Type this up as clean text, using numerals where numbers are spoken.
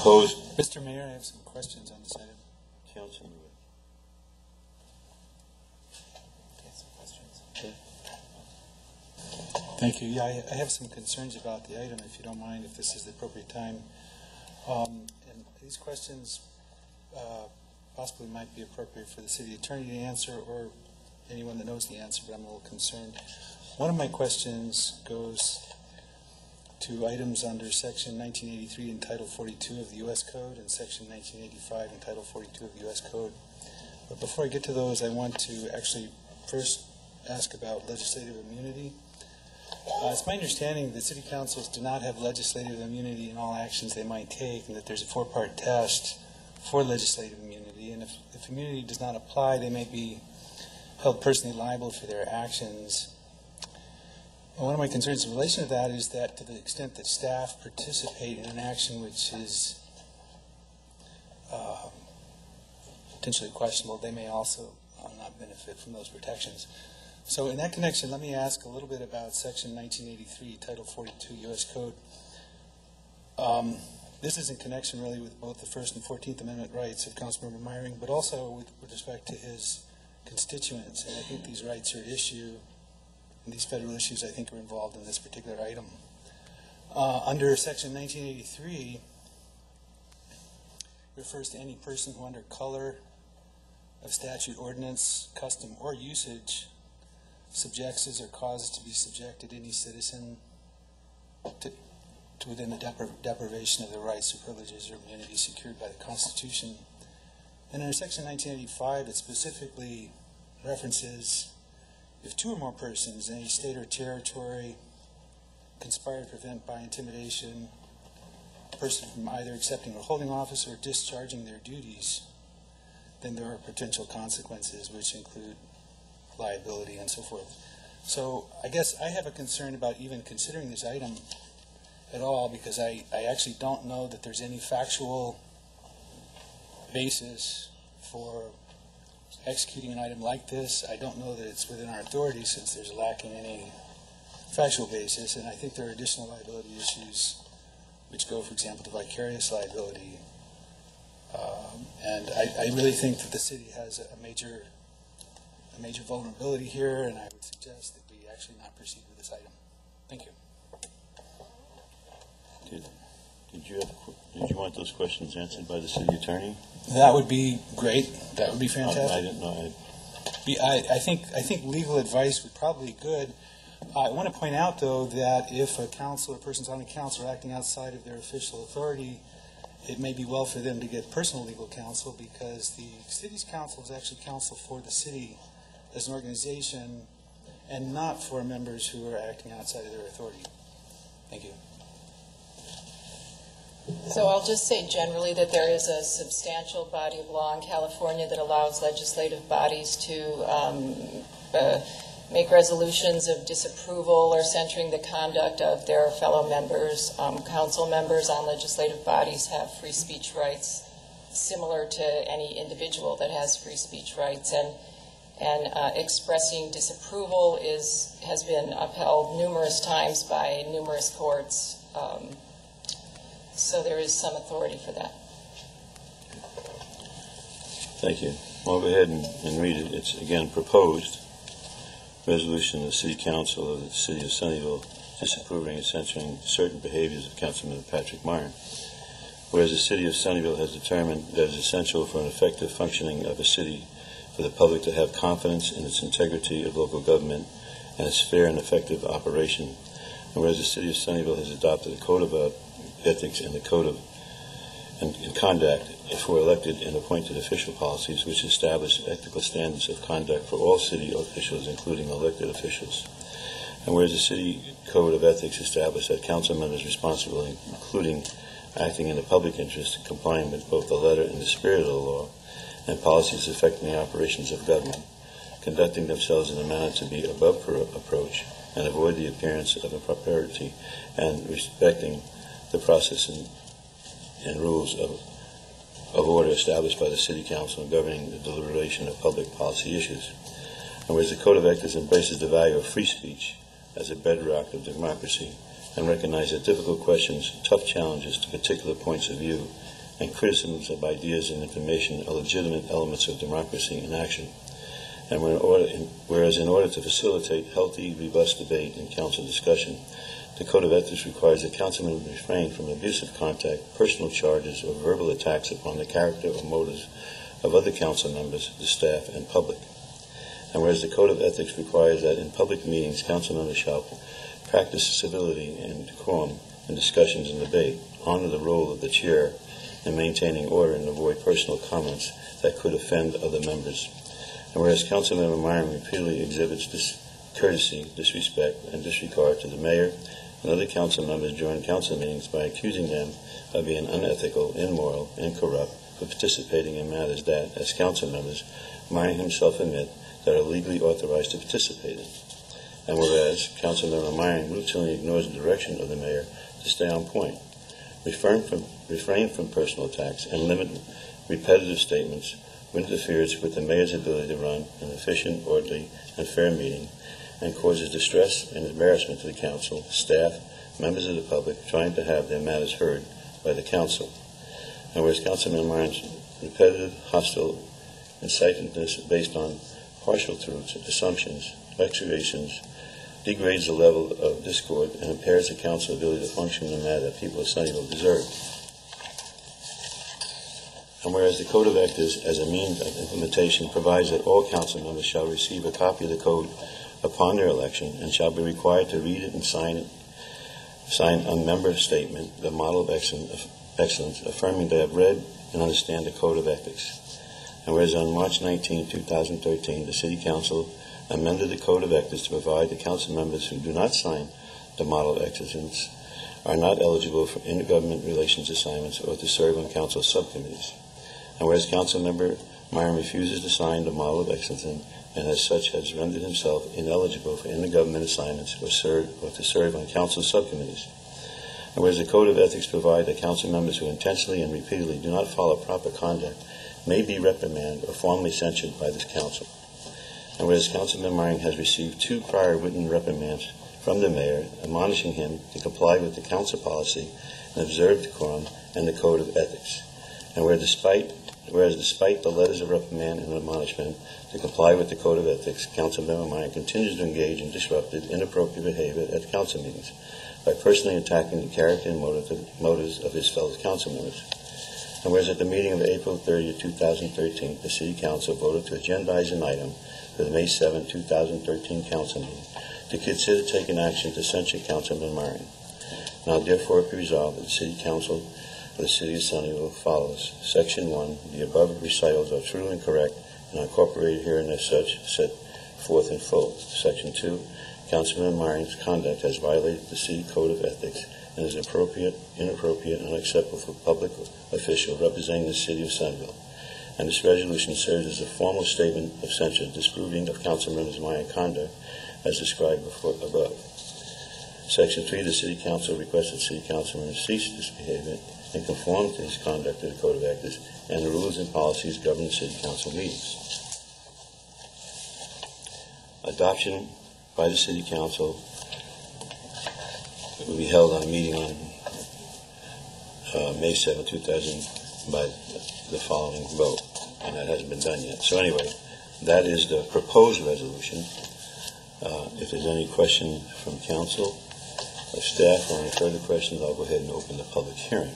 proposed. Mr. Mayor, I have some questions on this item. Councilman. Thank you. Yeah, I have some concerns about the item, if you don't mind, if this is the appropriate time. And these questions possibly might be appropriate for the city attorney to answer or anyone that knows the answer, but I'm a little concerned. One of my questions goes to items under Section 1983 in Title 42 of the U.S. Code and Section 1985 in Title 42 of the U.S. Code. But before I get to those, I want to actually first ask about legislative immunity. It's my understanding that city councils do not have legislative immunity in all actions they might take, and that there's a four-part test for legislative immunity. And if immunity does not apply, they may be held personally liable for their actions. And one of my concerns in relation to that is that to the extent that staff participate in an action which is potentially questionable, they may also not benefit from those protections. So in that connection, let me ask a little bit about Section 1983, Title 42, U.S. Code. This is in connection really with both the First and 14th Amendment rights of Councilmember Meyering, but also with respect to his constituents. And I think these rights are at issue, and these federal issues I think are involved in this particular item. Under Section 1983, it refers to any person who under color of statute, ordinance, custom, or usage subjects or causes to be subjected any citizen to within the deprivation of the rights or privileges or immunities secured by the Constitution. And under Section 1985, it specifically references if two or more persons in a state or territory conspire to prevent by intimidation a person from either accepting or holding office or discharging their duties, then there are potential consequences which include liability and so forth. So I guess I have a concern about even considering this item at all, because I actually don't know that there's any factual basis for executing an item like this. I don't know that it's within our authority since there's lacking any factual basis, and I think there are additional liability issues which go, for example, to vicarious liability. And I really think that the city has a major vulnerability here, and I would suggest that we actually not proceed with this item. Thank you. Did you want those questions answered by the city attorney? That would be great. That would be fantastic. I didn't know. I think legal advice would probably be good. I want to point out, though, that if a council or persons on a council are acting outside of their official authority, it may be well for them to get personal legal counsel, because the city's council is actually counsel for the city as an organization and not for members who are acting outside of their authority. Thank you. So I'll just say generally that there is a substantial body of law in California that allows legislative bodies to make resolutions of disapproval or censuring the conduct of their fellow members. Council members on legislative bodies have free speech rights similar to any individual that has free speech rights, and expressing disapproval has been upheld numerous times by numerous courts. So there is some authority for that. Thank you. I'll go ahead and read it. It's again proposed resolution of the City Council of the City of Sunnyvale disapproving and censoring certain behaviors of Councilman Patrick Meyering. Whereas the City of Sunnyvale has determined that it is essential for an effective functioning of a city for the public to have confidence in its integrity of local government and its fair and effective operation. And whereas the City of Sunnyvale has adopted a code of ethics and the code of and conduct for elected and appointed official policies which establish ethical standards of conduct for all city officials, including elected officials. And whereas the city code of ethics established that council members responsible, including acting in the public interest, complying with both the letter and the spirit of the law, and policies affecting the operations of government, conducting themselves in a manner to be above approach and avoid the appearance of impropriety, and respecting the process and rules of order established by the City Council in governing the deliberation of public policy issues. And whereas the Code of Ethics embraces the value of free speech as a bedrock of democracy and recognize that difficult questions, tough challenges to particular points of view, and criticisms of ideas and information are legitimate elements of democracy in action. And whereas in order to facilitate healthy, robust debate and council discussion, the Code of Ethics requires that councilmen refrain from abusive contact, personal charges, or verbal attacks upon the character or motives of other council members, the staff, and public. And whereas the Code of Ethics requires that in public meetings, council members shall practice civility and decorum in discussions and debate, honor the role of the chair in maintaining order, and avoid personal comments that could offend other members. And whereas Councilmember Meyering repeatedly exhibits discourtesy, disrespect, and disregard to the mayor and other council members during council meetings by accusing them of being unethical, immoral, and corrupt for participating in matters that, as council members, Meyering himself admit that are legally authorized to participate in. And whereas Councilmember Meyering routinely ignores the direction of the mayor to stay on point, refrain from personal attacks, and limit repetitive statements when it interferes with the mayor's ability to run an efficient, orderly, and fair meeting, and causes distress and embarrassment to the council, staff, members of the public trying to have their matters heard by the council. And whereas Councilman Meyering's repetitive, hostile incitedness based on partial truths, assumptions, exaggerations, degrades the level of discord and impairs the council's ability to function in a manner that people of Sunnyvale deserve. And whereas the Code of Ethics, as a means of implementation, provides that all council members shall receive a copy of the code upon their election and shall be required to read it and sign a member statement, the model of excellence, affirming they have read and understand the Code of Ethics. And whereas on March 19, 2013, the City Council amended the Code of Ethics to provide the council members who do not sign the model of excellence are not eligible for intergovernment relations assignments or to serve on council subcommittees. And whereas Councilmember Meyering refuses to sign the model of excellence and as such has rendered himself ineligible for intergovernment assignments or to serve on council subcommittees. And whereas the Code of Ethics provide that council members who intentionally and repeatedly do not follow proper conduct may be reprimanded or formally censured by this council. And whereas Councilman Meyering has received 2 prior written reprimands from the mayor, admonishing him to comply with the council policy and observe decorum and the Code of Ethics. And whereas despite the letters of reprimand and admonishment to comply with the Code of Ethics, Councilman Meyering continues to engage in disruptive, inappropriate behavior at council meetings by personally attacking the character and motives of his fellow council members. And whereas at the meeting of April 30, 2013, the City Council voted to agendize an item for the May 7, 2013 council meeting to consider taking action to censure Councilman Meyering. Now therefore be resolved that the City Council of the City of Sunnyvale follows Section 1, the above recitals are true and correct and are incorporated herein as such set forth in full. Section 2, Councilman Meyering's conduct has violated the City Code of Ethics and is inappropriate, and unacceptable for a public official representing the City of Sunnyvale. And this resolution serves as a formal statement of censure disproving of Councilman Meyering's conduct as described above. Section 3, the City Council requests that City Councilman cease this behavior and conform to his conduct to the Code of Ethics and the rules and policies governing City Council meetings. Adoption by the City Council will be held on a meeting on May 7, 2000 by the following vote, and that hasn't been done yet. So anyway, that is the proposed resolution. If there's any question from council or staff or any further questions, I'll go ahead and open the public hearing.